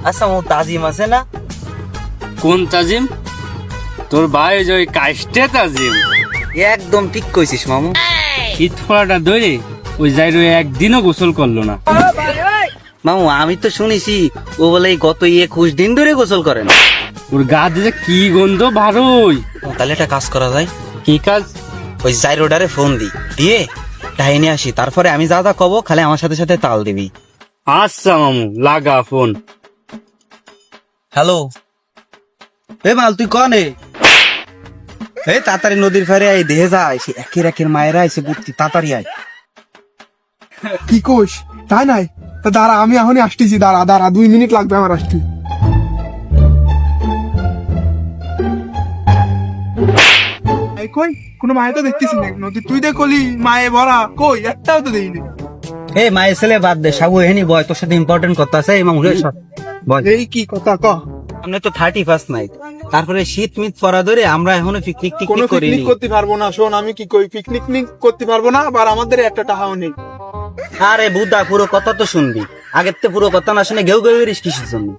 আচ্ছা ও তাজিম আছে না? কোন তাজিম? তোর ভাই ওই কাস্টে তাজিম। একদম ঠিক কইছিস মামু। শীত ফোড়াটা ধরে ওই যাইরো একদিনও গোসল করলো না। মামু আমি তো শুনেছি ও বলে এই গত 21 দিন ধরে গোসল করেন। ওর গা দিয়ে কি গন্ধ ভারই। তাহলে একটা কাজ করা যায়, কি কাজ? ওই জাইরোডারে ফোন দিয়ে ডাইনে আসি, তারপরে আমি যা যা কব খালি আমার সাথে সাথে তাল দিবি। আচ্ছা মামু, লাগা ফোন। হ্যালো, এ মাল তুই কনে? এই তাড়াতাড়ি নদীর ফারে আই, দেহে যা এসে একের একের মায়েরা এসে বুঝতি, তাড়াতাড়ি আয়। কি কোষ তাই নাই? তা দাঁড়া, আমি এখনই আসতেছি। দাঁড়া 2 মিনিট লাগবে আমার আসতে। এই কই কোনো মায়ে তো দেখতেছি না নদী। তুই দেখলি মায়ে ভরা, কই একটাও তো দেইনি। এই মায়ের ছেলে বাদ দে, সাবু এহেনি বয়, তোর সাথে ইম্পর্টেন্ট কথা আছে। এই মামু রে বয়, এই কি কথা ক? আমরা তো 31 নাইট, তারপরে শীত মিত পরা ধরে আমরা এখনো পিকনিক কোনো টিকনিক করিনি। পিকনিক করতে পারবো না। শোন আমি কি কই, পিকনিক করতে পারবো না, আর আমাদের একটা টাকাও নেই। আরে বুদা, পুরো কথা তো শুনবি। আগের তো পুরো কথা না শুনে ঘেউ ঘেউ করিস কিসের জন্য?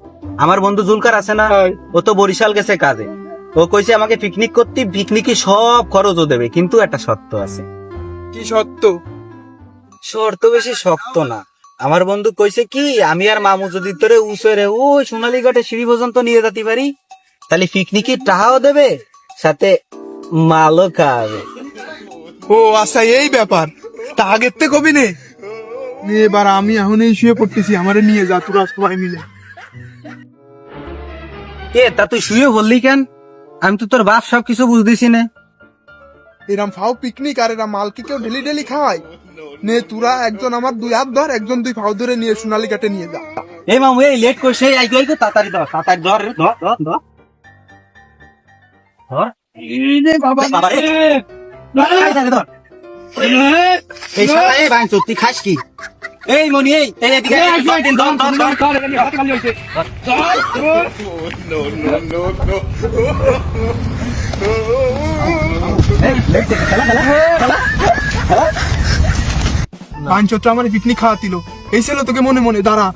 আমার বন্ধু জুলকার আছে না, হয়। ও তো বরিশাল গেছে কাজে। ও কইছে আমাকে পিকনিক করতে, পিকনিকে সব খরচও দেবে, কিন্তু একটা শর্ত আছে। কি সত্য? শর্ত বেশি শক্ত না। আমার বন্ধু কইছে কি, আমি আর মামু যদি তোরে উসরে ও সোনালী ঘাটে সিঁড়ি পর্যন্ত নিয়ে যেতে পারি, তাহলে পিকনিকে টাকাও দেবে, সাথে মালও খাওয়াবে। ও আচ্ছা এই ব্যাপার। তা আগের থেকে কবি নে। এবার আমি এখন এই শুয়ে পড়তেছি, আমারে নিয়ে যা তোরা সবাই মিলে। কে তা তুই শুয়ে বললি কেন? আমি তো তোর বাপ সবকিছু বুঝতেছি না। এরম ফাও পিকনিক আর এরা মাল কি কেউ ডেলি ডেলি খাওয়ায়? নে তোরা একজন আমার 2 হাত ধর, একজন 2 ফাও ধরে নিয়ে সোনালী ঘাটে নিয়ে যা। এই মামু এই লেট করছে, আইগো আইগো তাড়াতাড়ি ধর, তাড়াতাড়ি ধর রে, ধর ধর ধর ধর। বাবা রে, তাড়াতাড়ি ধর। এই শালা, এই বাঞ্চো, তুই খাস কি? এই মনি, এই এদিকে আয়, ধর ধর ধর। এই, লেট দে, খেলা খেলা খেলা। পাঁচটা আমার পিকনিক খাওয়াতিল, এই ছিল তোকে মনে মনে। দাঁড়া